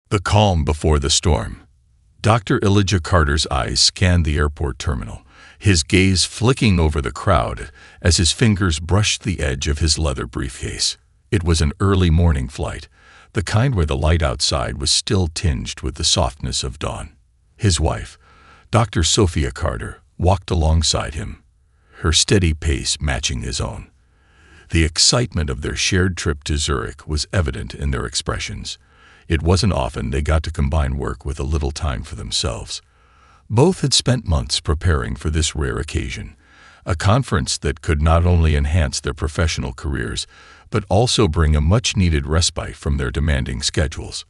The calm before the storm. Dr. Elijah Carter's eyes scanned the airport terminal, his gaze flicking over the crowd as his fingers brushed the edge of his leather briefcase. It was an early morning flight, the kind where the light outside was still tinged with the softness of dawn. His wife, Dr. Sophia Carter, walked alongside him, her steady pace matching his own. The excitement of their shared trip to Zurich was evident in their expressions. It wasn't often they got to combine work with a little time for themselves. Both had spent months preparing for this rare occasion, a conference that could not only enhance their professional careers, but also bring a much-needed respite from their demanding schedules.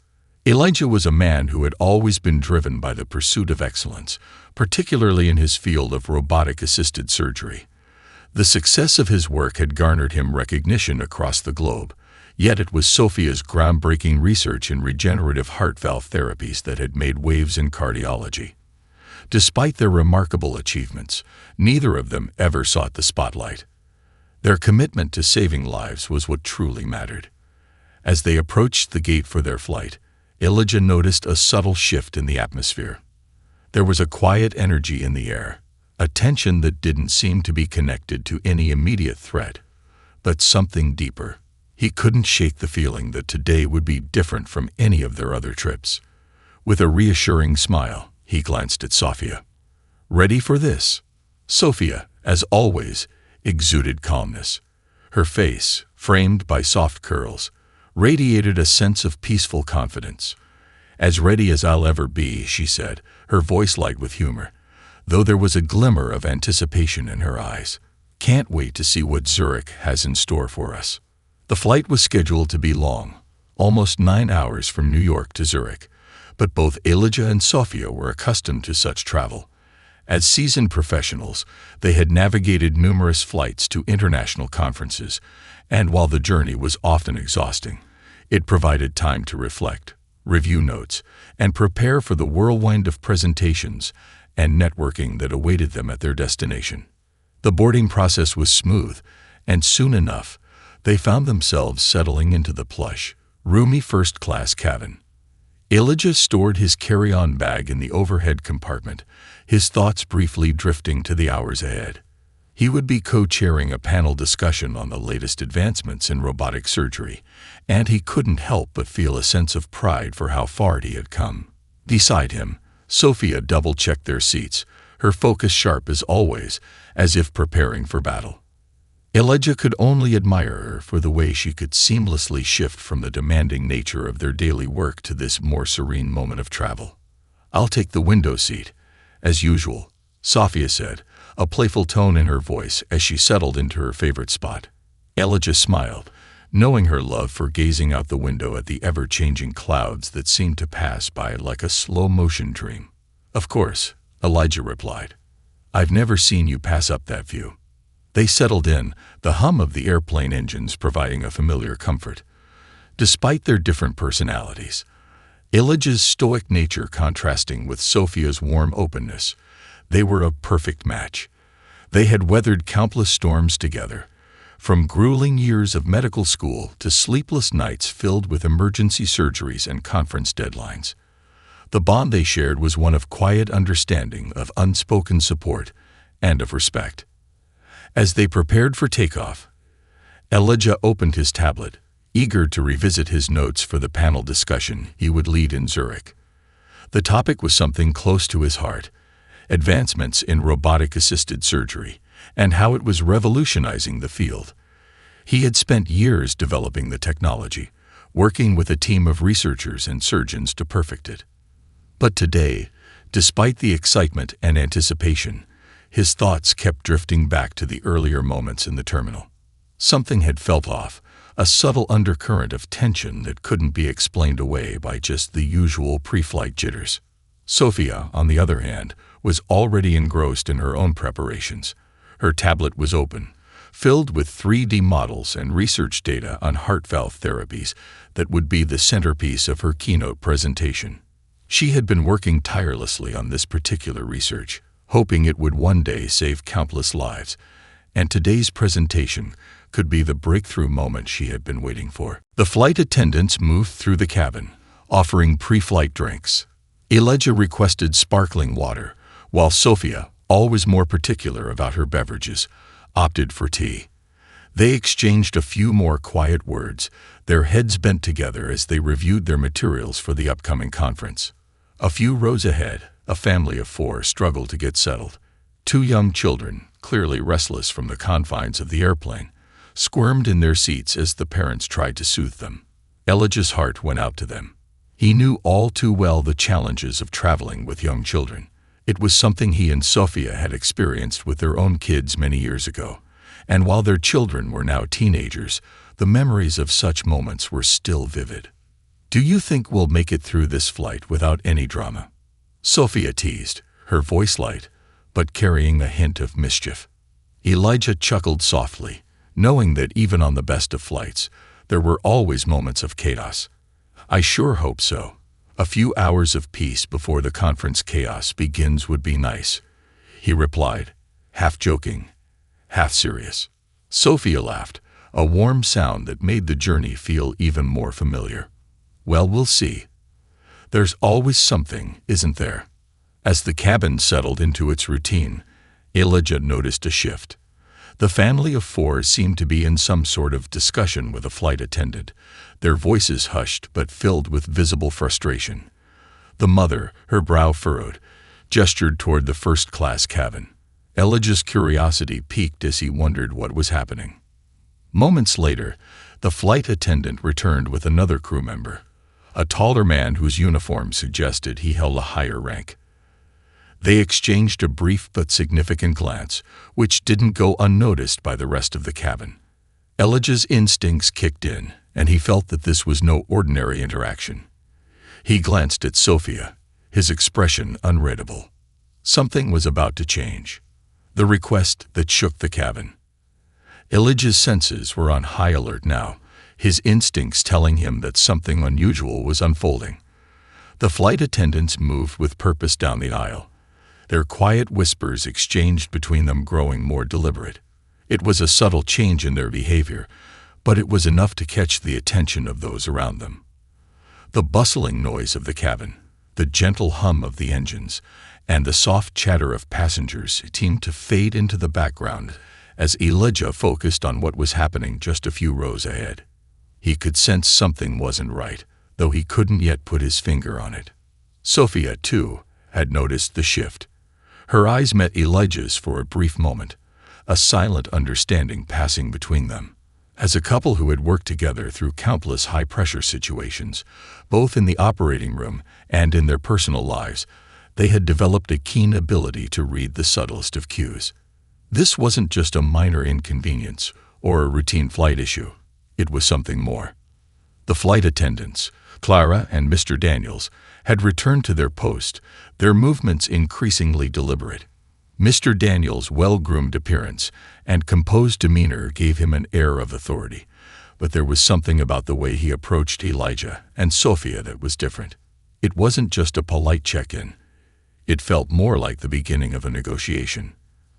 Elijah was a man who had always been driven by the pursuit of excellence, particularly in his field of robotic-assisted surgery. The success of his work had garnered him recognition across the globe, yet it was Sophia's groundbreaking research in regenerative heart valve therapies that had made waves in cardiology. Despite their remarkable achievements, neither of them ever sought the spotlight. Their commitment to saving lives was what truly mattered. As they approached the gate for their flight, Elijah noticed a subtle shift in the atmosphere. There was a quiet energy in the air, a tension that didn't seem to be connected to any immediate threat, but something deeper. He couldn't shake the feeling that today would be different from any of their other trips. With a reassuring smile, he glanced at Sophia. "Ready for this?" Sophia, as always, exuded calmness. Her face, framed by soft curls, radiated a sense of peaceful confidence. "As ready as I'll ever be," she said, her voice light with humor, though there was a glimmer of anticipation in her eyes. "Can't wait to see what Zurich has in store for us." The flight was scheduled to be long, almost 9 hours from New York to Zurich, but both Elijah and Sophia were accustomed to such travel. As seasoned professionals, they had navigated numerous flights to international conferences, and while the journey was often exhausting, it provided time to reflect, review notes, and prepare for the whirlwind of presentations and networking that awaited them at their destination. The boarding process was smooth, and soon enough, they found themselves settling into the plush, roomy first-class cabin. Elijah stored his carry-on bag in the overhead compartment, his thoughts briefly drifting to the hours ahead. He would be co-chairing a panel discussion on the latest advancements in robotic surgery, and he couldn't help but feel a sense of pride for how far he had come. Beside him, Sophia double-checked their seats, her focus sharp as always, as if preparing for battle. Elijah could only admire her for the way she could seamlessly shift from the demanding nature of their daily work to this more serene moment of travel. "I'll take the window seat, as usual," Sophia said, a playful tone in her voice as she settled into her favorite spot. Elijah smiled, knowing her love for gazing out the window at the ever-changing clouds that seemed to pass by like a slow-motion dream. "Of course," Elijah replied. "I've never seen you pass up that view." They settled in, the hum of the airplane engines providing a familiar comfort. Despite their different personalities, Elijah's stoic nature contrasting with Sophia's warm openness, they were a perfect match. They had weathered countless storms together, from grueling years of medical school to sleepless nights filled with emergency surgeries and conference deadlines. The bond they shared was one of quiet understanding, of unspoken support, and of respect. As they prepared for takeoff, Elijah opened his tablet, eager to revisit his notes for the panel discussion he would lead in Zurich. The topic was something close to his heart: advancements in robotic-assisted surgery, and how it was revolutionizing the field. He had spent years developing the technology, working with a team of researchers and surgeons to perfect it. But today, despite the excitement and anticipation, his thoughts kept drifting back to the earlier moments in the terminal. Something had felt off, a subtle undercurrent of tension that couldn't be explained away by just the usual pre-flight jitters. Sophia, on the other hand, was already engrossed in her own preparations. Her tablet was open, filled with 3D models and research data on heart valve therapies that would be the centerpiece of her keynote presentation. She had been working tirelessly on this particular research, hoping it would one day save countless lives, and today's presentation could be the breakthrough moment she had been waiting for. The flight attendants moved through the cabin, offering pre-flight drinks. Elijah requested sparkling water, while Sophia, always more particular about her beverages, opted for tea. They exchanged a few more quiet words, their heads bent together as they reviewed their materials for the upcoming conference. A few rows ahead, a family of 4 struggled to get settled. 2 young children, clearly restless from the confines of the airplane, squirmed in their seats as the parents tried to soothe them. Elijah's heart went out to them. He knew all too well the challenges of traveling with young children. It was something he and Sophia had experienced with their own kids many years ago, and while their children were now teenagers, the memories of such moments were still vivid. "Do you think we'll make it through this flight without any drama?" Sophia teased, her voice light, but carrying a hint of mischief. Elijah chuckled softly, knowing that even on the best of flights, there were always moments of chaos. "I sure hope so. A few hours of peace before the conference chaos begins would be nice," he replied, half joking, half serious. Sophia laughed, a warm sound that made the journey feel even more familiar. "Well, we'll see. There's always something, isn't there?" As the cabin settled into its routine, Elijah noticed a shift. The family of 4 seemed to be in some sort of discussion with a flight attendant, their voices hushed but filled with visible frustration. The mother, her brow furrowed, gestured toward the first-class cabin. Elijah's curiosity piqued as he wondered what was happening. Moments later, the flight attendant returned with another crew member, a taller man whose uniform suggested he held a higher rank. They exchanged a brief but significant glance, which didn't go unnoticed by the rest of the cabin. Elijah's instincts kicked in, and he felt that this was no ordinary interaction. He glanced at Sophia, his expression unreadable. Something was about to change. The request that shook the cabin. Elijah's senses were on high alert now, his instincts telling him that something unusual was unfolding. The flight attendants moved with purpose down the aisle, their quiet whispers exchanged between them growing more deliberate. It was a subtle change in their behavior, but it was enough to catch the attention of those around them. The bustling noise of the cabin, the gentle hum of the engines, and the soft chatter of passengers seemed to fade into the background as Elijah focused on what was happening just a few rows ahead. He could sense something wasn't right, though he couldn't yet put his finger on it. Sophia, too, had noticed the shift. Her eyes met Elijah's for a brief moment, a silent understanding passing between them. As a couple who had worked together through countless high-pressure situations, both in the operating room and in their personal lives, they had developed a keen ability to read the subtlest of cues. This wasn't just a minor inconvenience or a routine flight issue. It was something more. The flight attendants, Clara and Mr. Daniels, had returned to their post, their movements increasingly deliberate. Mr. Daniels' well-groomed appearance and composed demeanor gave him an air of authority, but there was something about the way he approached Elijah and Sophia that was different. It wasn't just a polite check-in. It felt more like the beginning of a negotiation.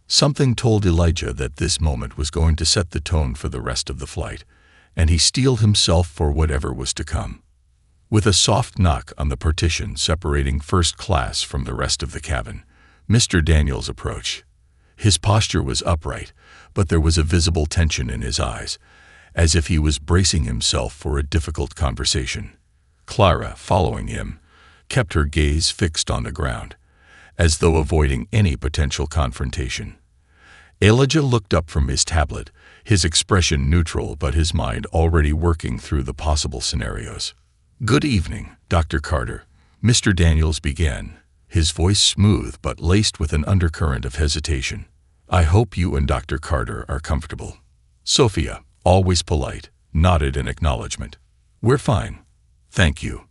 Something told Elijah that this moment was going to set the tone for the rest of the flight, and he steeled himself for whatever was to come. With a soft knock on the partition separating first class from the rest of the cabin, Mr. Daniels approached. His posture was upright, but there was a visible tension in his eyes, as if he was bracing himself for a difficult conversation. Clara, following him, kept her gaze fixed on the ground, as though avoiding any potential confrontation. Elijah looked up from his tablet, his expression neutral but his mind already working through the possible scenarios. "Good evening, Dr. Carter," Mr. Daniels began, his voice smooth but laced with an undercurrent of hesitation. "I hope you and Dr. Carter are comfortable." Sophia, always polite, nodded in acknowledgement. "We're fine, thank you."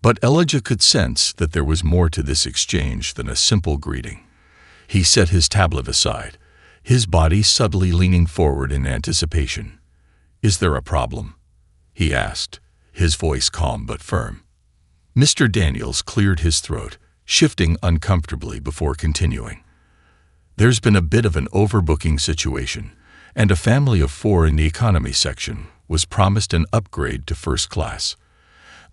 But Elijah could sense that there was more to this exchange than a simple greeting. He set his tablet aside, his body subtly leaning forward in anticipation. "Is there a problem?" he asked, his voice calm but firm. Mr. Daniels cleared his throat, shifting uncomfortably before continuing. "There's been a bit of an overbooking situation, and a family of 4 in the economy section was promised an upgrade to first class.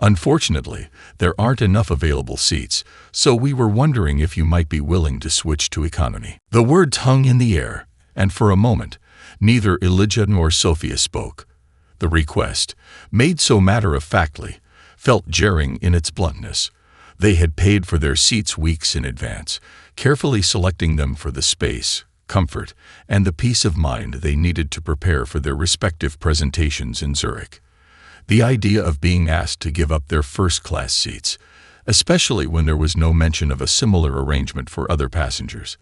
Unfortunately, there aren't enough available seats, so we were wondering if you might be willing to switch to economy." The words hung in the air, and for a moment, neither Elijah nor Sophia spoke. The request, made so matter-of-factly, felt jarring in its bluntness. They had paid for their seats weeks in advance, carefully selecting them for the space, comfort, and the peace of mind they needed to prepare for their respective presentations in Zurich. The idea of being asked to give up their first-class seats, especially when there was no mention of a similar arrangement for other passengers,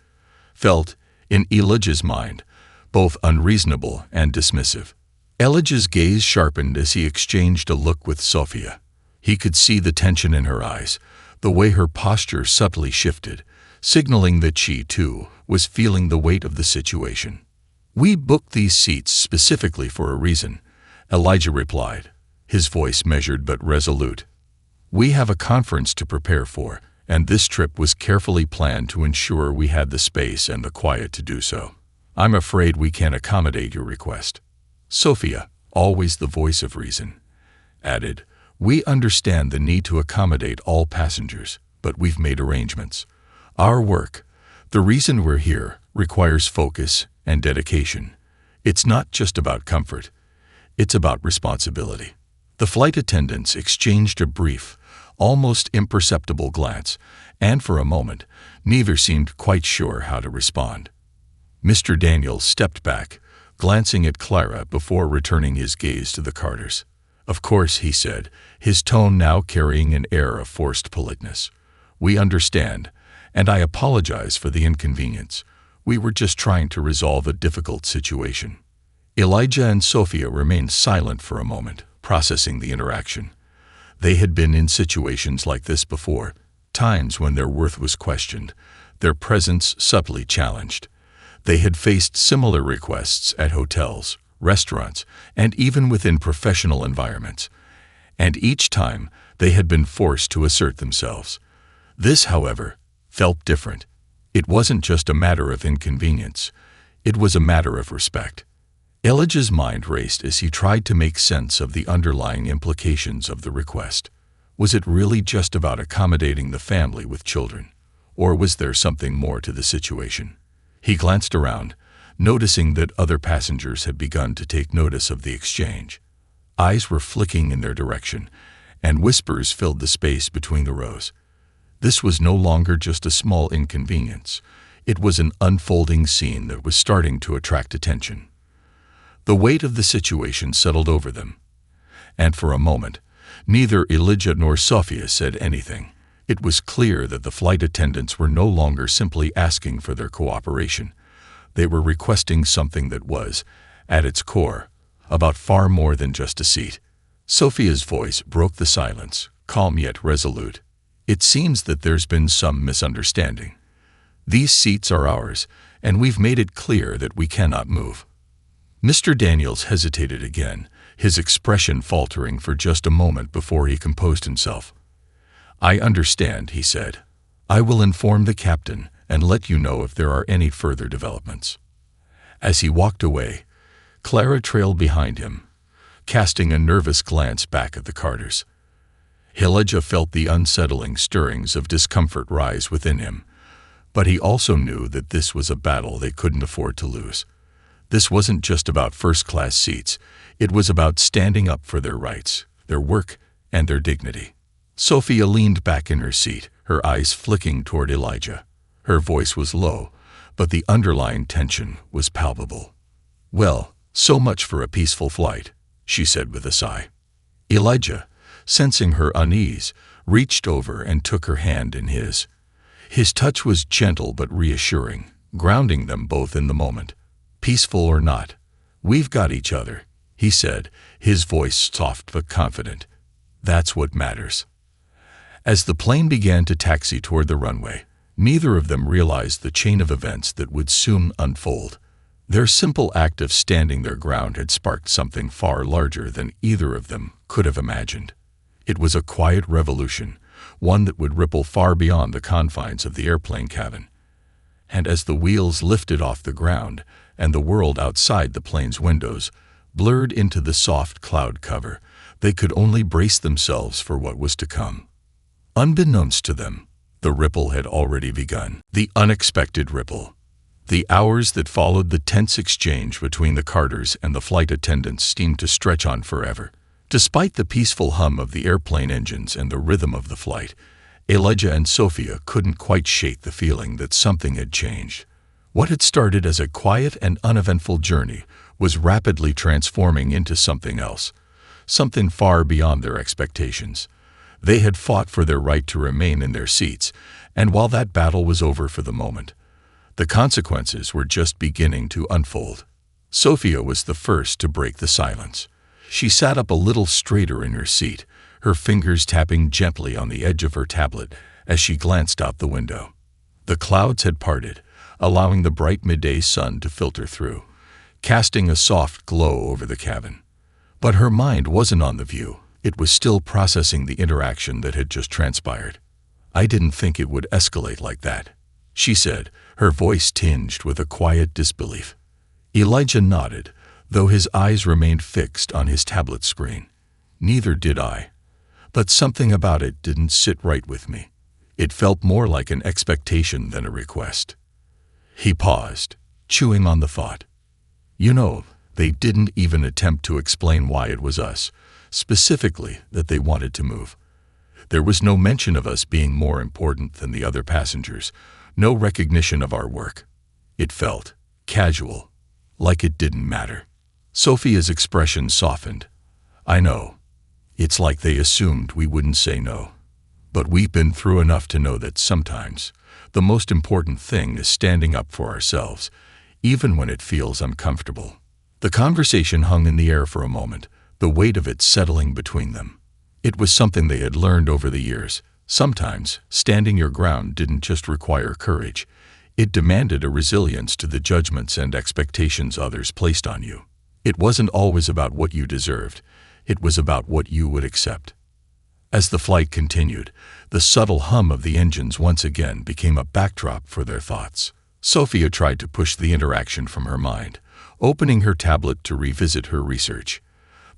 felt, in Elijah's mind, both unreasonable and dismissive. Elijah's gaze sharpened as he exchanged a look with Sophia. He could see the tension in her eyes, the way her posture subtly shifted, signaling that she, too, was feeling the weight of the situation. "We booked these seats specifically for a reason," Elijah replied, his voice measured but resolute. "We have a conference to prepare for, and this trip was carefully planned to ensure we had the space and the quiet to do so. I'm afraid we can't accommodate your request." Sophia, always the voice of reason, added, "We understand the need to accommodate all passengers, but we've made arrangements. Our work, the reason we're here, requires focus and dedication. It's not just about comfort. It's about responsibility." The flight attendants exchanged a brief, almost imperceptible glance, and for a moment, neither seemed quite sure how to respond. Mr. Daniels stepped back, glancing at Clara before returning his gaze to the Carters. "Of course," he said, his tone now carrying an air of forced politeness. "We understand, and I apologize for the inconvenience. We were just trying to resolve a difficult situation." Elijah and Sophia remained silent for a moment, processing the interaction. They had been in situations like this before, times when their worth was questioned, their presence subtly challenged. They had faced similar requests at hotels, restaurants, and even within professional environments, and each time they had been forced to assert themselves. This, however, felt different. It wasn't just a matter of inconvenience, it was a matter of respect. Elijah's mind raced as he tried to make sense of the underlying implications of the request. Was it really just about accommodating the family with children, or was there something more to the situation? He glanced around, noticing that other passengers had begun to take notice of the exchange. Eyes were flicking in their direction, and whispers filled the space between the rows. This was no longer just a small inconvenience. It was an unfolding scene that was starting to attract attention. The weight of the situation settled over them, and for a moment, neither Elijah nor Sophia said anything. It was clear that the flight attendants were no longer simply asking for their cooperation. They were requesting something that was, at its core, about far more than just a seat. Sophia's voice broke the silence, calm yet resolute. "It seems that there's been some misunderstanding. These seats are ours, and we've made it clear that we cannot move." Mr. Daniels hesitated again, his expression faltering for just a moment before he composed himself. "I understand," he said. "I will inform the captain and let you know if there are any further developments." As he walked away, Clara trailed behind him, casting a nervous glance back at the Carters. Elijah felt the unsettling stirrings of discomfort rise within him, but he also knew that this was a battle they couldn't afford to lose. This wasn't just about first-class seats, it was about standing up for their rights, their work, and their dignity. Sophia leaned back in her seat, her eyes flicking toward Elijah. Her voice was low, but the underlying tension was palpable. "Well, so much for a peaceful flight," she said with a sigh. Elijah, sensing her unease, reached over and took her hand in his. His touch was gentle but reassuring, grounding them both in the moment. "Peaceful or not, we've got each other," he said, his voice soft but confident. "That's what matters." As the plane began to taxi toward the runway, neither of them realized the chain of events that would soon unfold. Their simple act of standing their ground had sparked something far larger than either of them could have imagined. It was a quiet revolution, one that would ripple far beyond the confines of the airplane cabin. And as the wheels lifted off the ground, and the world outside the plane's windows blurred into the soft cloud cover, They could only brace themselves for what was to come. Unbeknownst to them, the ripple had already begun. The unexpected ripple. The hours that followed the tense exchange between the Carters and the flight attendants seemed to stretch on forever. Despite the peaceful hum of the airplane engines and the rhythm of the flight, Elijah and Sophia couldn't quite shake the feeling that something had changed. What had started as a quiet and uneventful journey was rapidly transforming into something else, something far beyond their expectations. They had fought for their right to remain in their seats, and while that battle was over for the moment, the consequences were just beginning to unfold. Sophia was the first to break the silence. She sat up a little straighter in her seat, her fingers tapping gently on the edge of her tablet as she glanced out the window. The clouds had parted, allowing the bright midday sun to filter through, casting a soft glow over the cabin. But her mind wasn't on the view. It was still processing the interaction that had just transpired. "I didn't think it would escalate like that," she said, her voice tinged with a quiet disbelief. Elijah nodded, though his eyes remained fixed on his tablet screen. "Neither did I. But something about it didn't sit right with me. It felt more like an expectation than a request." He paused, chewing on the thought. "You know, they didn't even attempt to explain why it was us, specifically that they wanted to move. There was no mention of us being more important than the other passengers, no recognition of our work. It felt casual, like it didn't matter." Sophia's expression softened. "I know. It's like they assumed we wouldn't say no. But we've been through enough to know that sometimes the most important thing is standing up for ourselves, even when it feels uncomfortable." The conversation hung in the air for a moment, the weight of it settling between them. It was something they had learned over the years. Sometimes, standing your ground didn't just require courage. It demanded a resilience to the judgments and expectations others placed on you. It wasn't always about what you deserved. It was about what you would accept. As the flight continued, the subtle hum of the engines once again became a backdrop for their thoughts. Sophia tried to push the interaction from her mind, opening her tablet to revisit her research.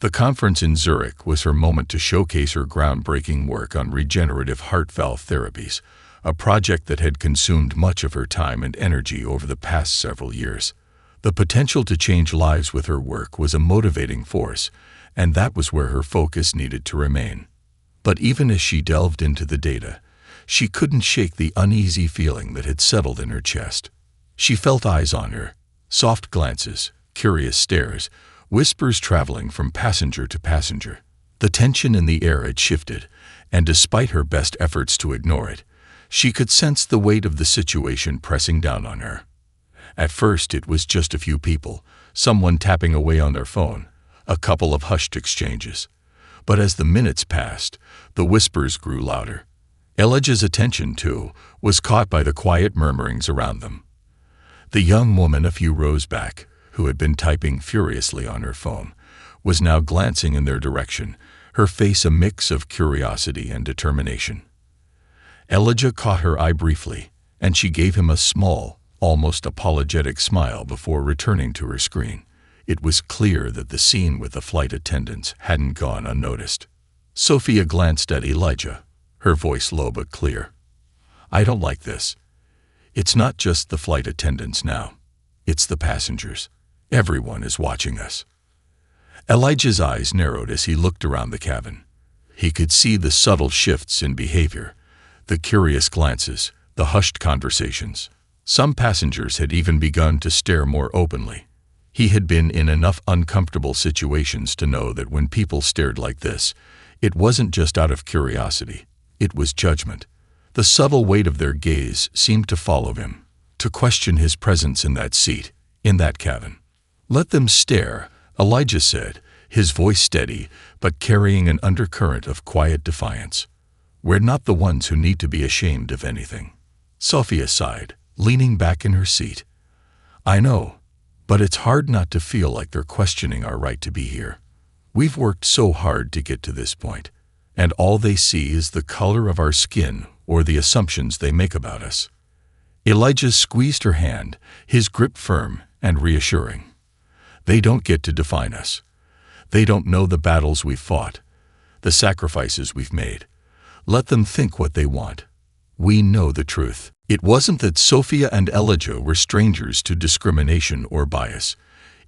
The conference in Zurich was her moment to showcase her groundbreaking work on regenerative heart valve therapies, a project that had consumed much of her time and energy over the past several years. The potential to change lives with her work was a motivating force, and that was where her focus needed to remain. But even as she delved into the data, she couldn't shake the uneasy feeling that had settled in her chest. She felt eyes on her, soft glances, curious stares, whispers traveling from passenger to passenger. The tension in the air had shifted, and despite her best efforts to ignore it, she could sense the weight of the situation pressing down on her. At first it was just a few people, someone tapping away on their phone, a couple of hushed exchanges. But as the minutes passed, the whispers grew louder. Elijah's attention, too, was caught by the quiet murmurings around them. The young woman a few rows back, who had been typing furiously on her phone, was now glancing in their direction, her face a mix of curiosity and determination. Elijah caught her eye briefly, and she gave him a small, almost apologetic smile before returning to her screen. It was clear that the scene with the flight attendants hadn't gone unnoticed. Sophia glanced at Elijah, her voice low but clear. "I don't like this. It's not just the flight attendants now. It's the passengers. Everyone is watching us." Elijah's eyes narrowed as he looked around the cabin. He could see the subtle shifts in behavior, the curious glances, the hushed conversations. Some passengers had even begun to stare more openly. He had been in enough uncomfortable situations to know that when people stared like this, it wasn't just out of curiosity, it was judgment. The subtle weight of their gaze seemed to follow him, to question his presence in that seat, in that cabin. "Let them stare," Elijah said, his voice steady, but carrying an undercurrent of quiet defiance. "We're not the ones who need to be ashamed of anything." Sophia sighed, leaning back in her seat. "I know, but it's hard not to feel like they're questioning our right to be here. We've worked so hard to get to this point, and all they see is the color of our skin or the assumptions they make about us." Elijah squeezed her hand, his grip firm and reassuring. "They don't get to define us. They don't know the battles we've fought, the sacrifices we've made. Let them think what they want. We know the truth. It wasn't that Sophia and Elijah were strangers to discrimination or bias.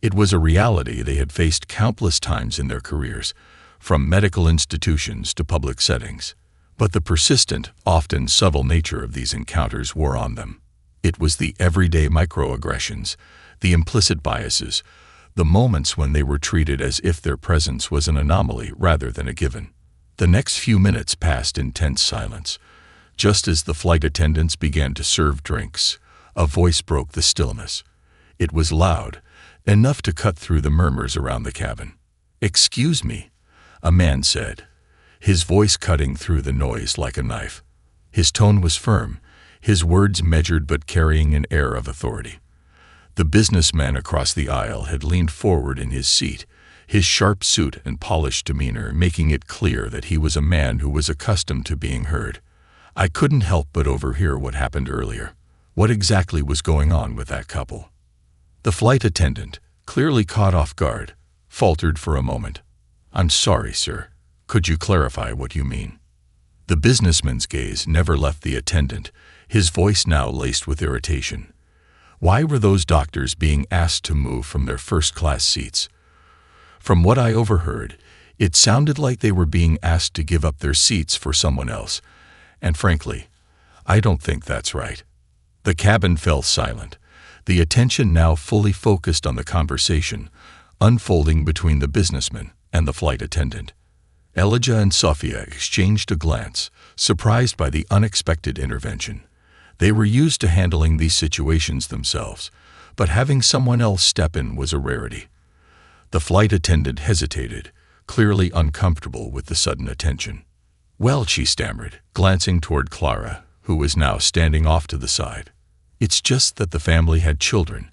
It was a reality they had faced countless times in their careers, from medical institutions to public settings. But the persistent, often subtle nature of these encounters wore on them. It was the everyday microaggressions, the implicit biases, the moments when they were treated as if their presence was an anomaly rather than a given. The next few minutes passed in tense silence. Just as the flight attendants began to serve drinks, a voice broke the stillness. It was loud, enough to cut through the murmurs around the cabin. "Excuse me," a man said, his voice cutting through the noise like a knife. His tone was firm, his words measured but carrying an air of authority. The businessman across the aisle had leaned forward in his seat, his sharp suit and polished demeanor making it clear that he was a man who was accustomed to being heard. "I couldn't help but overhear what happened earlier. What exactly was going on with that couple?" The flight attendant, clearly caught off guard, faltered for a moment. "I'm sorry, sir. Could you clarify what you mean?" The businessman's gaze never left the attendant, his voice now laced with irritation. Why were those doctors being asked to move from their first-class seats? From what I overheard, it sounded like they were being asked to give up their seats for someone else. And frankly, I don't think that's right. The cabin fell silent, the attention now fully focused on the conversation unfolding between the businessman and the flight attendant. Elijah and Sophia exchanged a glance, surprised by the unexpected intervention. They were used to handling these situations themselves, but having someone else step in was a rarity. The flight attendant hesitated, clearly uncomfortable with the sudden attention. "Well," she stammered, glancing toward Clara, who was now standing off to the side. "It's just that the family had children,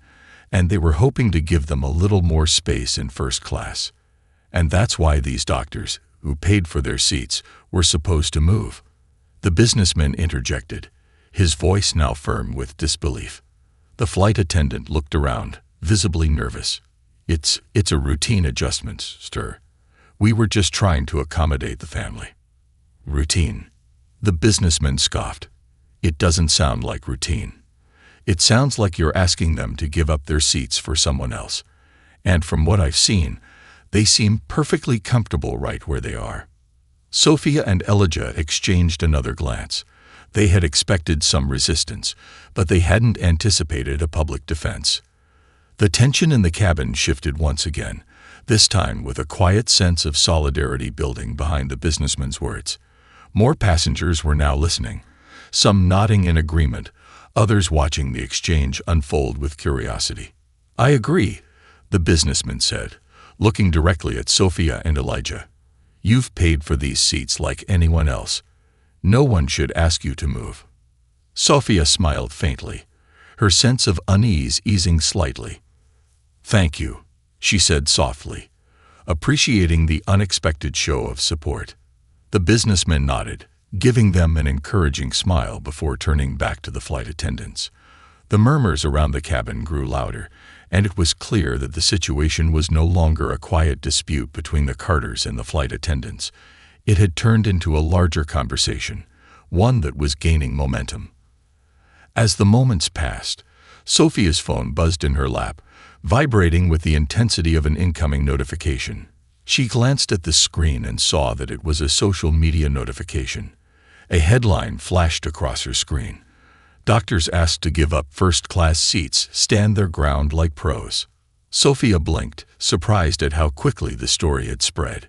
and they were hoping to give them a little more space in first class. And that's why these doctors, who paid for their seats, were supposed to move." The businessman interjected, his voice now firm with disbelief. The flight attendant looked around, visibly nervous. It's a routine adjustment, sir. We were just trying to accommodate the family." "Routine?" The businessman scoffed. "It doesn't sound like routine. It sounds like you're asking them to give up their seats for someone else. And from what I've seen, they seem perfectly comfortable right where they are." Sophia and Elijah exchanged another glance. They had expected some resistance, but they hadn't anticipated a public defense. The tension in the cabin shifted once again, this time with a quiet sense of solidarity building behind the businessman's words. More passengers were now listening, some nodding in agreement, others watching the exchange unfold with curiosity. "I agree," the businessman said, looking directly at Sophia and Elijah. "You've paid for these seats like anyone else. No one should ask you to move." Sophia smiled faintly, her sense of unease easing slightly. "Thank you," she said softly, appreciating the unexpected show of support. The businessman nodded, giving them an encouraging smile before turning back to the flight attendants. The murmurs around the cabin grew louder, and it was clear that the situation was no longer a quiet dispute between the Carters and the flight attendants. It had turned into a larger conversation, one that was gaining momentum. As the moments passed, Sophia's phone buzzed in her lap, vibrating with the intensity of an incoming notification. She glanced at the screen and saw that it was a social media notification. A headline flashed across her screen. "Doctors asked to give up first-class seats stand their ground like pros." Sophia blinked, surprised at how quickly the story had spread.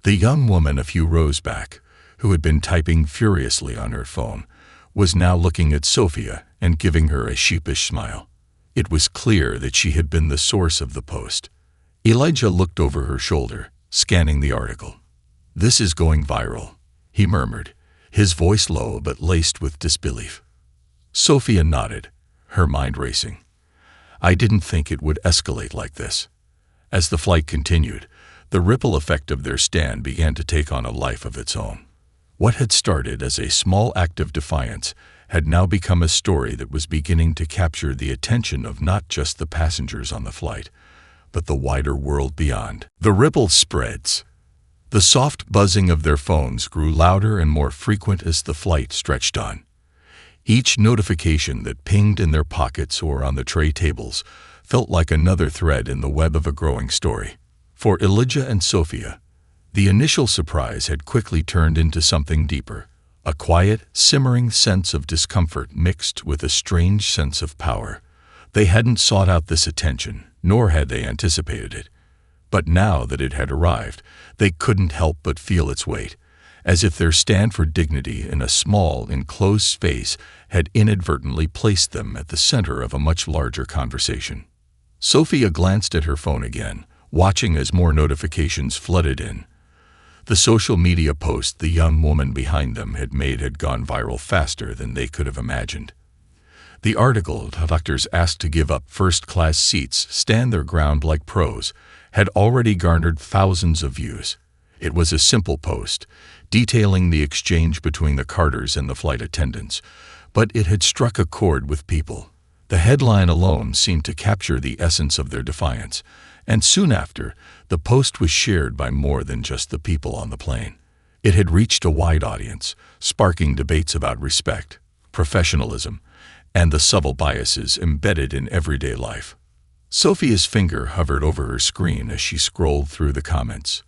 The young woman a few rows back, who had been typing furiously on her phone, was now looking at Sophia and giving her a sheepish smile. It was clear that she had been the source of the post. Elijah looked over her shoulder, scanning the article. "This is going viral," he murmured, his voice low but laced with disbelief. Sophia nodded, her mind racing. "I didn't think it would escalate like this." As the flight continued, the ripple effect of their stand began to take on a life of its own. What had started as a small act of defiance had now become a story that was beginning to capture the attention of not just the passengers on the flight, but the wider world beyond. The ripple spreads. The soft buzzing of their phones grew louder and more frequent as the flight stretched on. Each notification that pinged in their pockets or on the tray tables felt like another thread in the web of a growing story. For Elijah and Sophia, the initial surprise had quickly turned into something deeper, a quiet, simmering sense of discomfort mixed with a strange sense of power. They hadn't sought out this attention, nor had they anticipated it. But now that it had arrived, they couldn't help but feel its weight, as if their stand for dignity in a small, enclosed space had inadvertently placed them at the center of a much larger conversation. Sophia glanced at her phone again, watching as more notifications flooded in. The social media post the young woman behind them had made had gone viral faster than they could have imagined. The article, "Doctors Asked to Give Up First-Class Seats Stand Their Ground Like Pros," had already garnered thousands of views. It was a simple post, detailing the exchange between the Carters and the flight attendants, but it had struck a chord with people. The headline alone seemed to capture the essence of their defiance, and soon after, the post was shared by more than just the people on the plane. It had reached a wide audience, sparking debates about respect, professionalism, and the subtle biases embedded in everyday life. Sophia's finger hovered over her screen as she scrolled through the comments.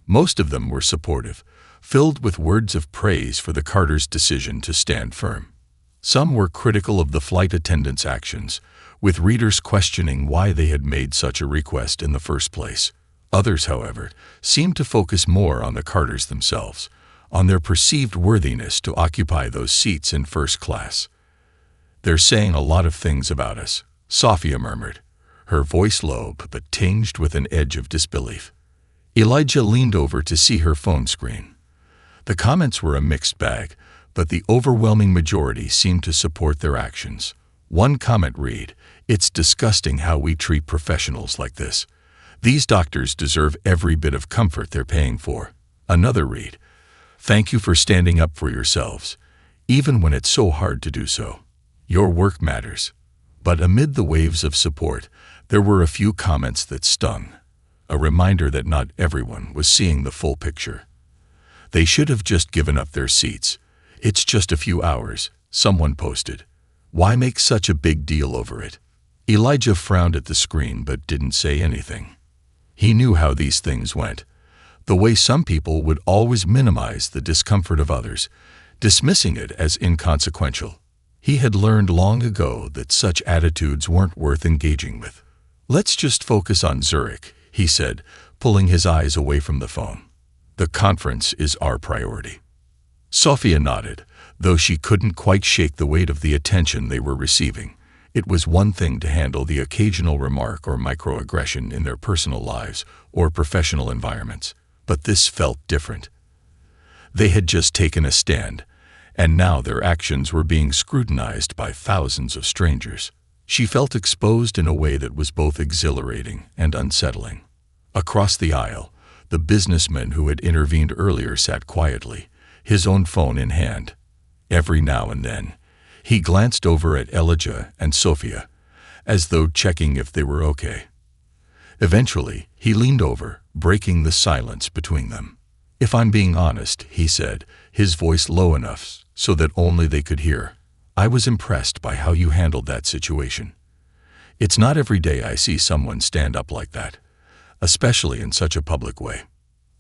Most of them were supportive, filled with words of praise for the Carters' decision to stand firm. Some were critical of the flight attendants' actions, with readers questioning why they had made such a request in the first place. Others, however, seemed to focus more on the Carters themselves, on their perceived worthiness to occupy those seats in first class. "They're saying a lot of things about us," Sophia murmured, her voice low but tinged with an edge of disbelief. Elijah leaned over to see her phone screen. The comments were a mixed bag, but the overwhelming majority seemed to support their actions. One comment read, "It's disgusting how we treat professionals like this. These doctors deserve every bit of comfort they're paying for." Another read, "Thank you for standing up for yourselves, even when it's so hard to do so. Your work matters." But amid the waves of support, there were a few comments that stung, a reminder that not everyone was seeing the full picture. "They should have just given up their seats. It's just a few hours," someone posted. "Why make such a big deal over it?" Elijah frowned at the screen but didn't say anything. He knew how these things went, the way some people would always minimize the discomfort of others, dismissing it as inconsequential. He had learned long ago that such attitudes weren't worth engaging with. "Let's just focus on Zurich," he said, pulling his eyes away from the phone. "The conference is our priority." Sophia nodded, though she couldn't quite shake the weight of the attention they were receiving. It was one thing to handle the occasional remark or microaggression in their personal lives or professional environments, but this felt different. They had just taken a stand, and now their actions were being scrutinized by thousands of strangers. She felt exposed in a way that was both exhilarating and unsettling. Across the aisle, the businessman who had intervened earlier sat quietly, his own phone in hand. Every now and then, he glanced over at Elijah and Sophia, as though checking if they were okay. Eventually, he leaned over, breaking the silence between them. "If I'm being honest," he said, his voice low enough so that only they could hear, "I was impressed by how you handled that situation. It's not every day I see someone stand up like that, especially in such a public way."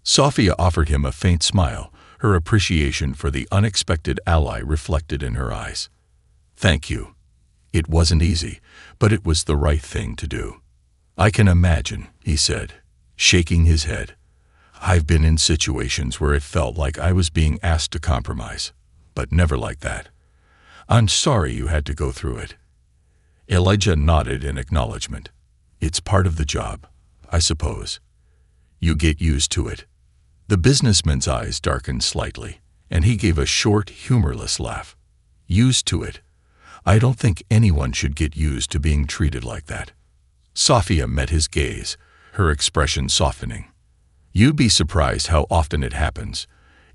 Sophia offered him a faint smile, her appreciation for the unexpected ally reflected in her eyes. "Thank you. It wasn't easy, but it was the right thing to do." "I can imagine," he said, shaking his head. "I've been in situations where it felt like I was being asked to compromise, but never like that. I'm sorry you had to go through it." Elijah nodded in acknowledgement. "It's part of the job, I suppose. You get used to it." The businessman's eyes darkened slightly, and he gave a short, humorless laugh. "Used to it? I don't think anyone should get used to being treated like that." Sophia met his gaze, her expression softening. "You'd be surprised how often it happens.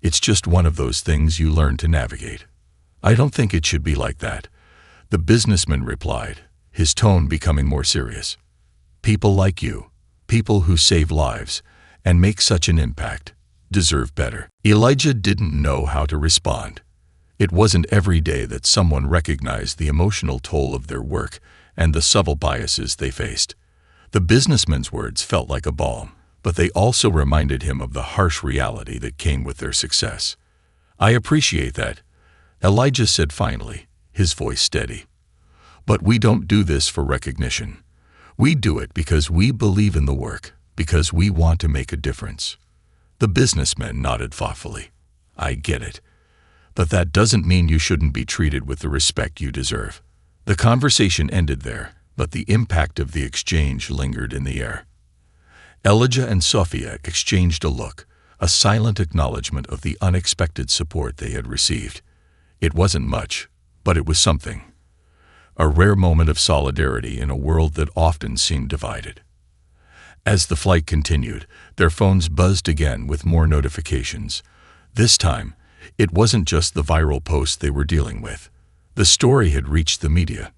It's just one of those things you learn to navigate." "I don't think it should be like that," the businessman replied, his tone becoming more serious. "People like you, people who save lives and make such an impact, deserve better. Elijah didn't know how to respond. It wasn't every day that someone recognized the emotional toll of their work and the subtle biases they faced. The businessman's words felt like a balm, but they also reminded him of the harsh reality that came with their success. "I appreciate that," Elijah said finally, his voice steady. "But we don't do this for recognition. We do it because we believe in the work, because we want to make a difference." The businessman nodded thoughtfully. "I get it. But that doesn't mean you shouldn't be treated with the respect you deserve." The conversation ended there, but the impact of the exchange lingered in the air. Elijah and Sophia exchanged a look, a silent acknowledgement of the unexpected support they had received. It wasn't much, but it was something. A rare moment of solidarity in a world that often seemed divided. As the flight continued, their phones buzzed again with more notifications. This time, it wasn't just the viral post they were dealing with. The story had reached the media.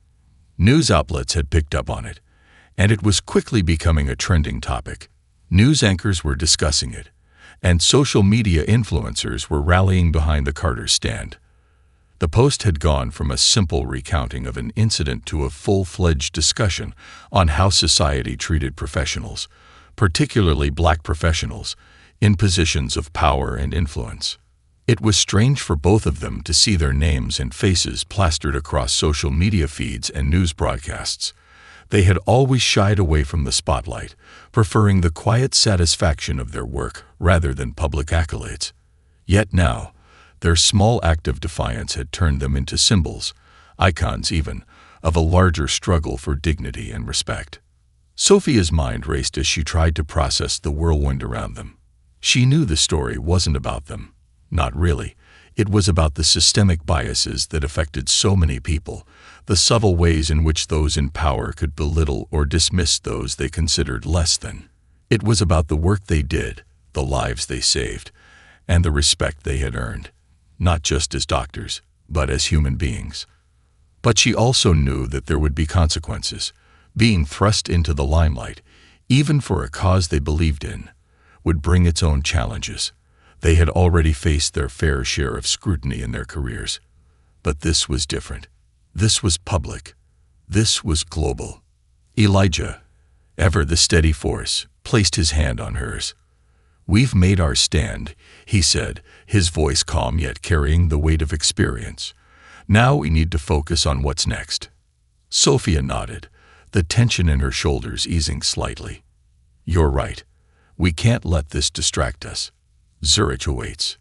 News outlets had picked up on it, and it was quickly becoming a trending topic. News anchors were discussing it, and social media influencers were rallying behind the Carter stand. The post had gone from a simple recounting of an incident to a full-fledged discussion on how society treated professionals, particularly black professionals, in positions of power and influence. It was strange for both of them to see their names and faces plastered across social media feeds and news broadcasts. They had always shied away from the spotlight, preferring the quiet satisfaction of their work rather than public accolades. Yet now, their small act of defiance had turned them into symbols, icons even, of a larger struggle for dignity and respect. Sophia's mind raced as she tried to process the whirlwind around them. She knew the story wasn't about them. Not really. It was about the systemic biases that affected so many people, the subtle ways in which those in power could belittle or dismiss those they considered less than. It was about the work they did, the lives they saved, and the respect they had earned, not just as doctors, but as human beings. But she also knew that there would be consequences. Being thrust into the limelight, even for a cause they believed in, would bring its own challenges. They had already faced their fair share of scrutiny in their careers. But this was different. This was public. This was global. Elijah, ever the steady force, placed his hand on hers. "We've made our stand," he said, his voice calm yet carrying the weight of experience. "Now we need to focus on what's next." Sophia nodded, the tension in her shoulders easing slightly. "You're right. We can't let this distract us. Zurich awaits."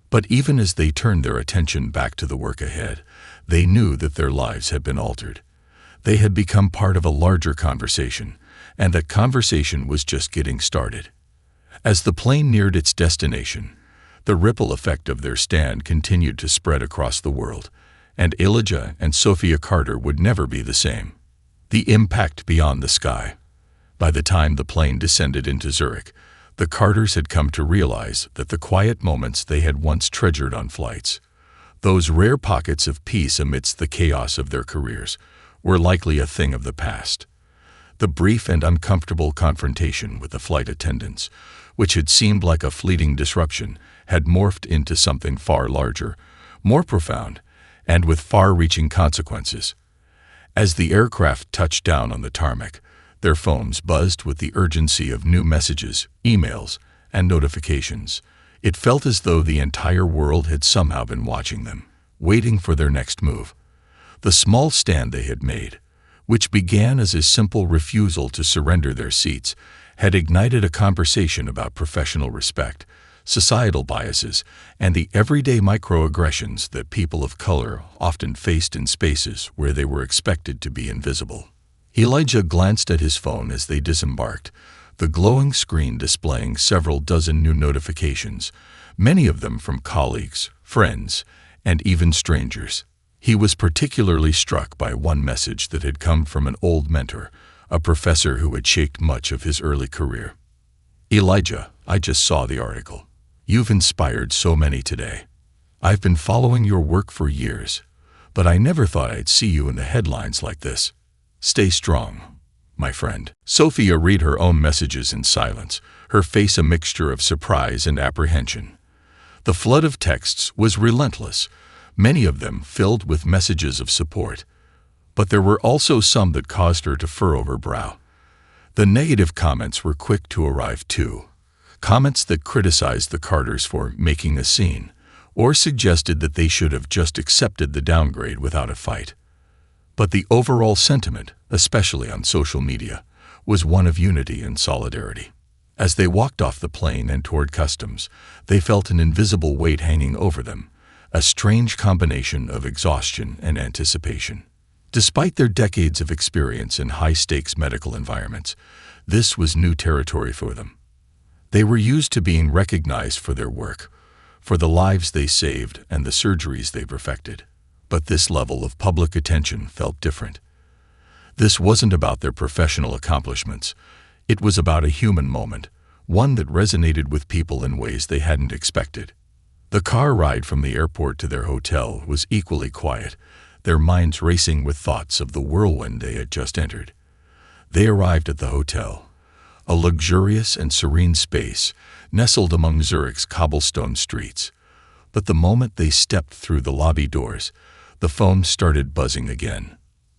But even as they turned their attention back to the work ahead, they knew that their lives had been altered. They had become part of a larger conversation, and that conversation was just getting started. As the plane neared its destination, the ripple effect of their stand continued to spread across the world, and Elijah and Sophia Carter would never be the same. The impact beyond the sky. By the time the plane descended into Zurich, the Carters had come to realize that the quiet moments they had once treasured on flights, those rare pockets of peace amidst the chaos of their careers, were likely a thing of the past. The brief and uncomfortable confrontation with the flight attendants, which had seemed like a fleeting disruption, had morphed into something far larger, more profound, and with far-reaching consequences. As the aircraft touched down on the tarmac, their phones buzzed with the urgency of new messages, emails, and notifications. It felt as though the entire world had somehow been watching them, waiting for their next move. The small stand they had made, which began as a simple refusal to surrender their seats, had ignited a conversation about professional respect, societal biases, and the everyday microaggressions that people of color often faced in spaces where they were expected to be invisible. Elijah glanced at his phone as they disembarked, the glowing screen displaying several dozen new notifications, many of them from colleagues, friends, and even strangers. He was particularly struck by one message that had come from an old mentor, a professor who had shaped much of his early career. "Elijah, I just saw the article. You've inspired so many today. I've been following your work for years, but I never thought I'd see you in the headlines like this. Stay strong. my friend. Sophia read her own messages in silence, her face a mixture of surprise and apprehension. The flood of texts was relentless, many of them filled with messages of support. But there were also some that caused her to furrow her brow. The negative comments were quick to arrive too. Comments that criticized the Carters for making a scene, or suggested that they should have just accepted the downgrade without a fight. But the overall sentiment, especially on social media, was one of unity and solidarity. As they walked off the plane and toward customs, they felt an invisible weight hanging over them, a strange combination of exhaustion and anticipation. Despite their decades of experience in high-stakes medical environments, this was new territory for them. They were used to being recognized for their work, for the lives they saved and the surgeries they perfected. But this level of public attention felt different. This wasn't about their professional accomplishments. It was about a human moment, one that resonated with people in ways they hadn't expected. The car ride from the airport to their hotel was equally quiet, their minds racing with thoughts of the whirlwind they had just entered. They arrived at the hotel, a luxurious and serene space nestled among Zurich's cobblestone streets. But the moment they stepped through the lobby doors, the phone started buzzing again.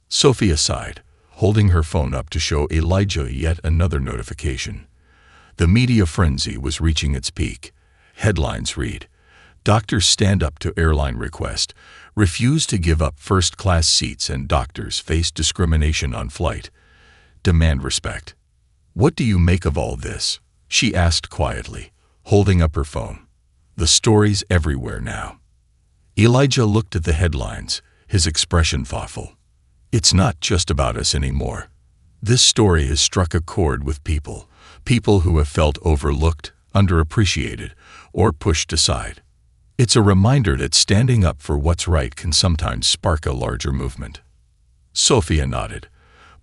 Sophia sighed, holding her phone up to show Elijah yet another notification. The media frenzy was reaching its peak. Headlines read, "Doctors stand up to airline request, refuse to give up first-class seats and doctors face discrimination on flight. Demand respect." "What do you make of all this?" she asked quietly, holding up her phone. "The story's everywhere now." Elijah looked at the headlines, his expression thoughtful. "It's not just about us anymore. This story has struck a chord with people who have felt overlooked, underappreciated, or pushed aside. It's a reminder that standing up for what's right can sometimes spark a larger movement." Sophia nodded.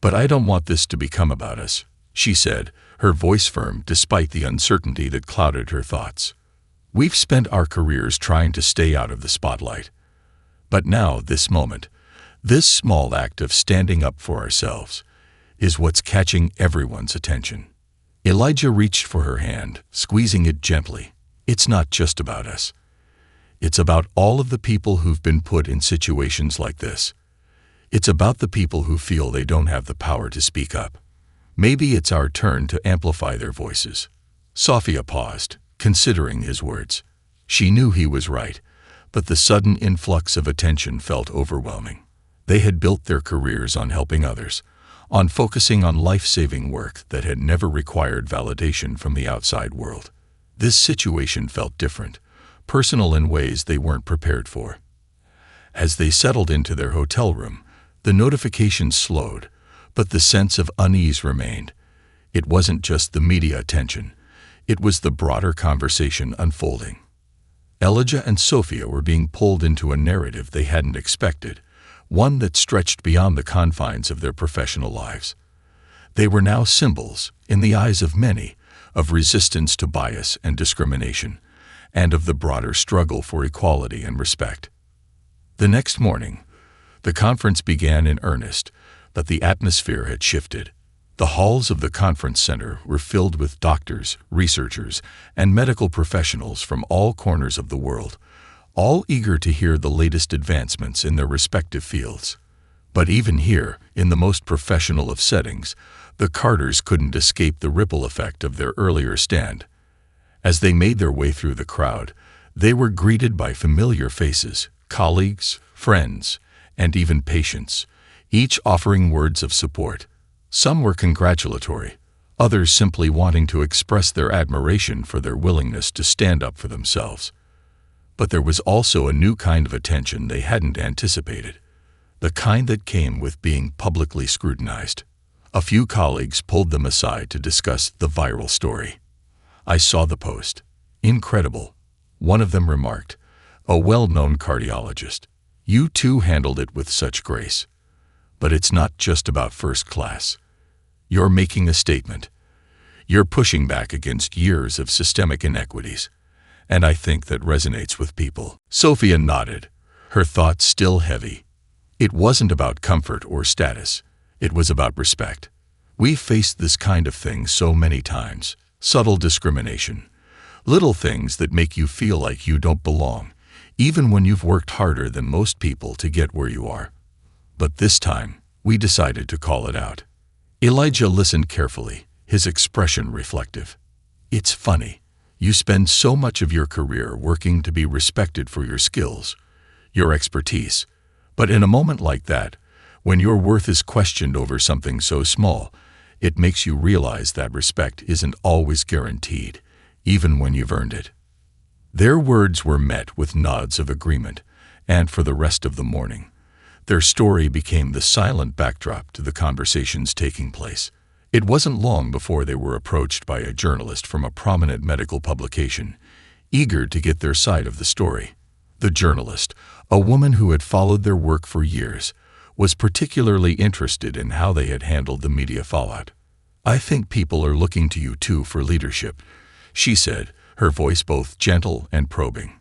"But I don't want this to become about us," she said, her voice firm despite the uncertainty that clouded her thoughts. "We've spent our careers trying to stay out of the spotlight. But now, this moment, this small act of standing up for ourselves, is what's catching everyone's attention." Elijah reached for her hand, squeezing it gently. "It's not just about us. It's about all of the people who've been put in situations like this. It's about the people who feel they don't have the power to speak up. Maybe it's our turn to amplify their voices." Sophia paused, considering his words. She knew he was right, but the sudden influx of attention felt overwhelming. They had built their careers on helping others, on focusing on life-saving work that had never required validation from the outside world. This situation felt different, personal in ways they weren't prepared for. As they settled into their hotel room, the notifications slowed, but the sense of unease remained. It wasn't just the media attention. It was the broader conversation unfolding. Elijah and Sophia were being pulled into a narrative they hadn't expected, one that stretched beyond the confines of their professional lives. They were now symbols, in the eyes of many, of resistance to bias and discrimination, and of the broader struggle for equality and respect. The next morning, the conference began in earnest, but the atmosphere had shifted. The halls of the conference center were filled with doctors, researchers, and medical professionals from all corners of the world, all eager to hear the latest advancements in their respective fields. But even here, in the most professional of settings, the Carters couldn't escape the ripple effect of their earlier stand. As they made their way through the crowd, they were greeted by familiar faces, colleagues, friends, and even patients, each offering words of support. Some were congratulatory, others simply wanting to express their admiration for their willingness to stand up for themselves. But there was also a new kind of attention they hadn't anticipated, the kind that came with being publicly scrutinized. A few colleagues pulled them aside to discuss the viral story. "I saw the post. Incredible," one of them remarked, a well-known cardiologist. "You two handled it with such grace. But it's not just about first class. You're making a statement. You're pushing back against years of systemic inequities. And I think that resonates with people." Sophia nodded, her thoughts still heavy. It wasn't about comfort or status. It was about respect. We've faced this kind of thing so many times. Subtle discrimination. Little things that make you feel like you don't belong, even when you've worked harder than most people to get where you are. But this time, we decided to call it out. Elijah listened carefully, his expression reflective. It's funny. You spend so much of your career working to be respected for your skills, your expertise. But in a moment like that, when your worth is questioned over something so small, it makes you realize that respect isn't always guaranteed, even when you've earned it. Their words were met with nods of agreement, and for the rest of the morning, their story became the silent backdrop to the conversations taking place. It wasn't long before they were approached by a journalist from a prominent medical publication, eager to get their side of the story. The journalist, a woman who had followed their work for years, was particularly interested in how they had handled the media fallout. "I think people are looking to you too for leadership," she said, her voice both gentle and probing.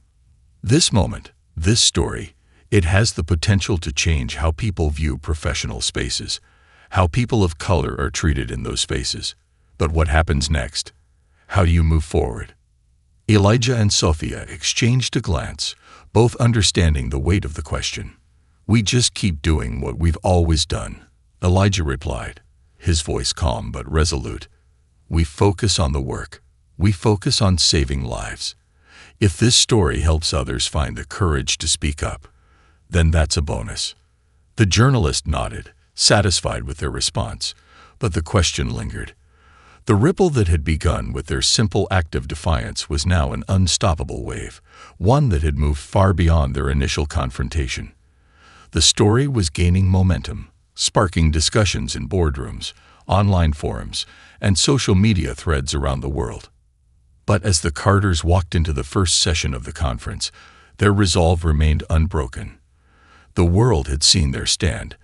This moment, this story, it has the potential to change how people view professional spaces, how people of color are treated in those spaces. But what happens next? How do you move forward? Elijah and Sophia exchanged a glance, both understanding the weight of the question. "We just keep doing what we've always done," Elijah replied, his voice calm but resolute. "We focus on the work. We focus on saving lives. If this story helps others find the courage to speak up, then that's a bonus." The journalist nodded, satisfied with their response, but the question lingered. The ripple that had begun with their simple act of defiance was now an unstoppable wave, one that had moved far beyond their initial confrontation. The story was gaining momentum, sparking discussions in boardrooms, online forums, and social media threads around the world. But as the Carters walked into the first session of the conference, their resolve remained unbroken. The world had seen their stand,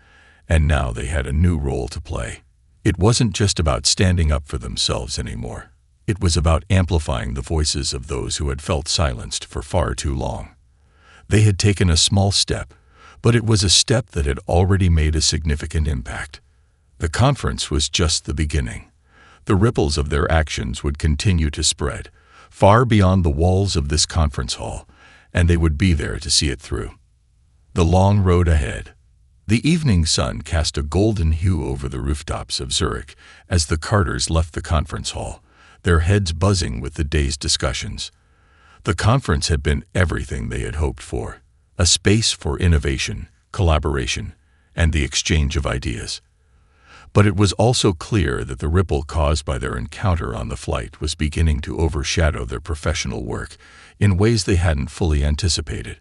and now they had a new role to play. It wasn't just about standing up for themselves anymore. It was about amplifying the voices of those who had felt silenced for far too long. They had taken a small step, but it was a step that had already made a significant impact. The conference was just the beginning. The ripples of their actions would continue to spread, far beyond the walls of this conference hall, and they would be there to see it through. The long road ahead. The evening sun cast a golden hue over the rooftops of Zurich as the Carters left the conference hall, their heads buzzing with the day's discussions. The conference had been everything they had hoped for, a space for innovation, collaboration, and the exchange of ideas. But it was also clear that the ripple caused by their encounter on the flight was beginning to overshadow their professional work in ways they hadn't fully anticipated.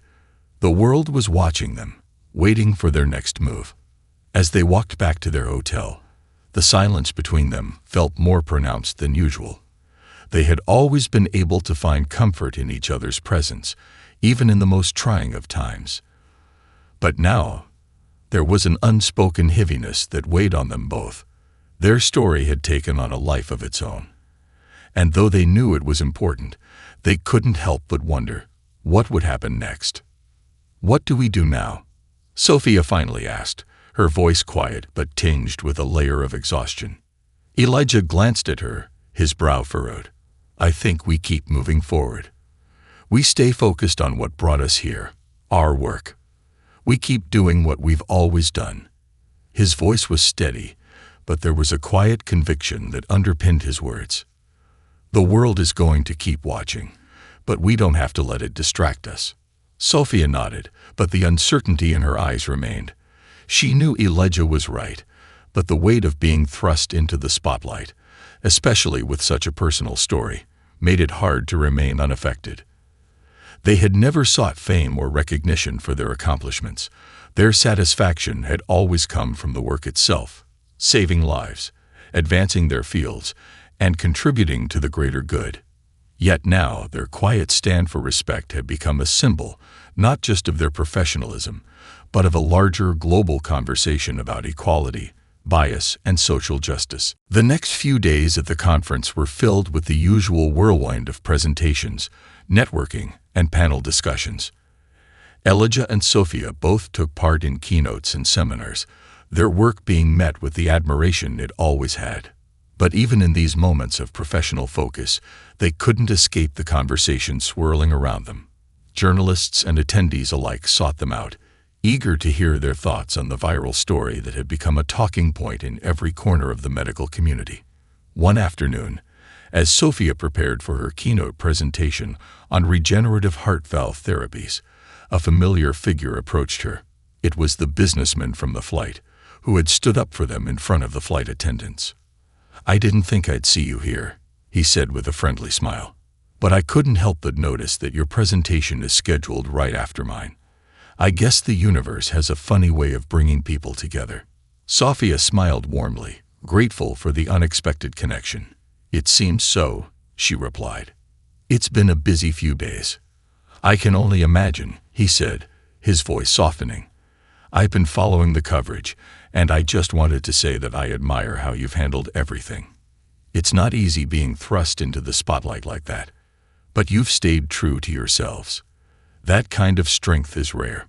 The world was watching them, waiting for their next move. As they walked back to their hotel, the silence between them felt more pronounced than usual. They had always been able to find comfort in each other's presence, even in the most trying of times. But now, there was an unspoken heaviness that weighed on them both. Their story had taken on a life of its own. And though they knew it was important, they couldn't help but wonder, what would happen next? "What do we do now?" Sophia finally asked, her voice quiet but tinged with a layer of exhaustion. Elijah glanced at her, his brow furrowed. "I think we keep moving forward. We stay focused on what brought us here, our work. We keep doing what we've always done." His voice was steady, but there was a quiet conviction that underpinned his words. "The world is going to keep watching, but we don't have to let it distract us." Sophia nodded, but the uncertainty in her eyes remained. She knew Elijah was right, but the weight of being thrust into the spotlight, especially with such a personal story, made it hard to remain unaffected. They had never sought fame or recognition for their accomplishments. Their satisfaction had always come from the work itself, saving lives, advancing their fields, and contributing to the greater good. Yet now their quiet stand for respect had become a symbol, not just of their professionalism, but of a larger global conversation about equality, bias, and social justice. The next few days at the conference were filled with the usual whirlwind of presentations, networking, and panel discussions. Elijah and Sophia both took part in keynotes and seminars, their work being met with the admiration it always had. But even in these moments of professional focus, they couldn't escape the conversation swirling around them. Journalists and attendees alike sought them out, eager to hear their thoughts on the viral story that had become a talking point in every corner of the medical community. One afternoon, as Sophia prepared for her keynote presentation on regenerative heart valve therapies, a familiar figure approached her. It was the businessman from the flight, who had stood up for them in front of the flight attendants. "I didn't think I'd see you here," he said with a friendly smile. "But I couldn't help but notice that your presentation is scheduled right after mine. I guess the universe has a funny way of bringing people together." Sophia smiled warmly, grateful for the unexpected connection. "It seems so," she replied. "It's been a busy few days." "I can only imagine," he said, his voice softening. "I've been following the coverage, and I just wanted to say that I admire how you've handled everything. It's not easy being thrust into the spotlight like that, but you've stayed true to yourselves. That kind of strength is rare."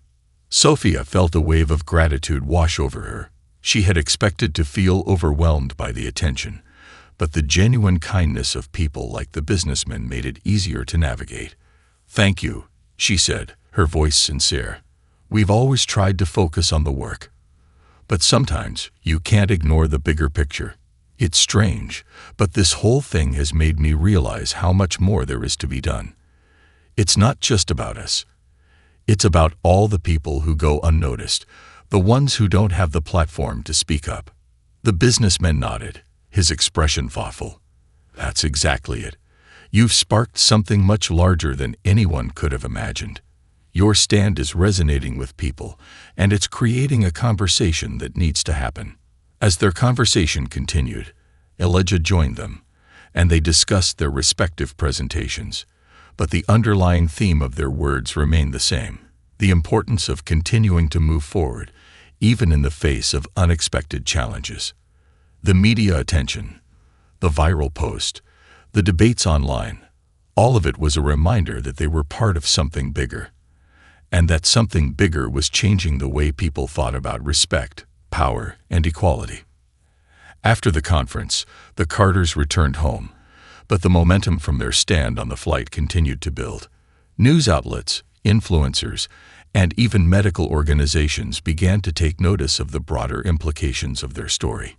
Sophia felt a wave of gratitude wash over her. She had expected to feel overwhelmed by the attention, but the genuine kindness of people like the businessman made it easier to navigate. "Thank you," she said, her voice sincere. "We've always tried to focus on the work. But sometimes you can't ignore the bigger picture. It's strange, but this whole thing has made me realize how much more there is to be done. It's not just about us. It's about all the people who go unnoticed, the ones who don't have the platform to speak up." The businessman nodded, his expression thoughtful. "That's exactly it. You've sparked something much larger than anyone could have imagined. Your stand is resonating with people, and it's creating a conversation that needs to happen." As their conversation continued, Elijah joined them, and they discussed their respective presentations. But the underlying theme of their words remained the same: the importance of continuing to move forward, even in the face of unexpected challenges. The media attention, the viral post, the debates online, all of it was a reminder that they were part of something bigger, and that something bigger was changing the way people thought about respect, power, and equality. After the conference, the Carters returned home, but the momentum from their stand on the flight continued to build. News outlets, influencers, and even medical organizations began to take notice of the broader implications of their story.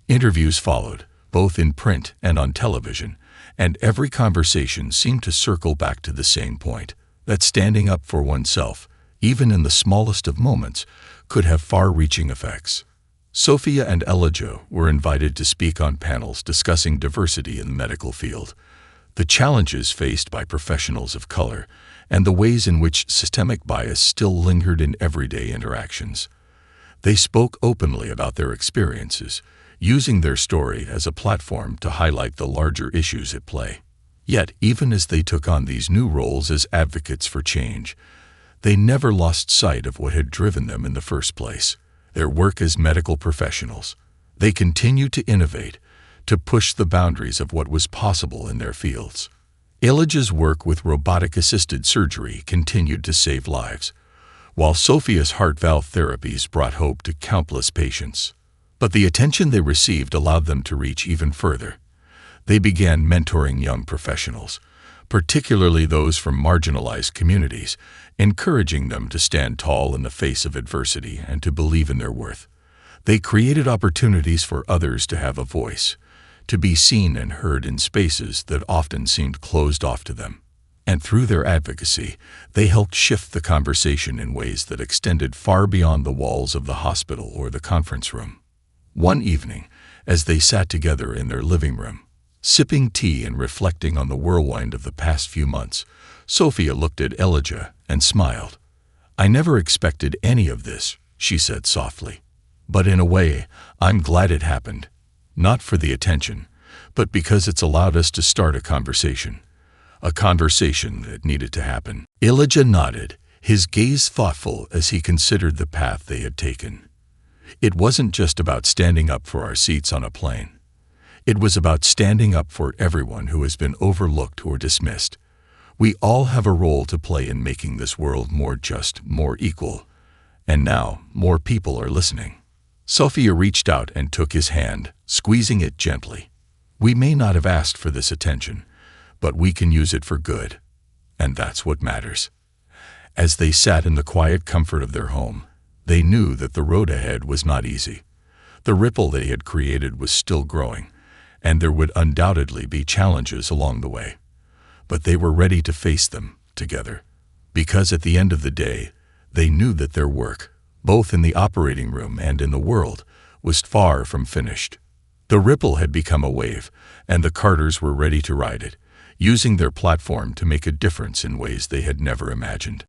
Interviews followed, both in print and on television, and every conversation seemed to circle back to the same point: that standing up for oneself, even in the smallest of moments, could have far-reaching effects. Sophia and Elijah were invited to speak on panels discussing diversity in the medical field, the challenges faced by professionals of color, and the ways in which systemic bias still lingered in everyday interactions. They spoke openly about their experiences, using their story as a platform to highlight the larger issues at play. Yet, even as they took on these new roles as advocates for change, they never lost sight of what had driven them in the first place: their work as medical professionals. They continued to innovate, to push the boundaries of what was possible in their fields. Elijah's work with robotic-assisted surgery continued to save lives, while Sophia's heart valve therapies brought hope to countless patients. But the attention they received allowed them to reach even further. They began mentoring young professionals, particularly those from marginalized communities, encouraging them to stand tall in the face of adversity and to believe in their worth. They created opportunities for others to have a voice, to be seen and heard in spaces that often seemed closed off to them. And through their advocacy, they helped shift the conversation in ways that extended far beyond the walls of the hospital or the conference room. One evening, as they sat together in their living room, sipping tea and reflecting on the whirlwind of the past few months, Sophia looked at Elijah and smiled. "I never expected any of this," she said softly. "But in a way, I'm glad it happened. Not for the attention, but because it's allowed us to start a conversation. A conversation that needed to happen." Elijah nodded, his gaze thoughtful as he considered the path they had taken. It wasn't just about standing up for our seats on a plane. It was about standing up for everyone who has been overlooked or dismissed. We all have a role to play in making this world more just, more equal. And now, more people are listening. Sophia reached out and took his hand, squeezing it gently. We may not have asked for this attention, but we can use it for good. And that's what matters. As they sat in the quiet comfort of their home, they knew that the road ahead was not easy. The ripple they had created was still growing, and there would undoubtedly be challenges along the way. But they were ready to face them together, because at the end of the day, they knew that their work, both in the operating room and in the world, was far from finished. The ripple had become a wave, and the Carters were ready to ride it, using their platform to make a difference in ways they had never imagined.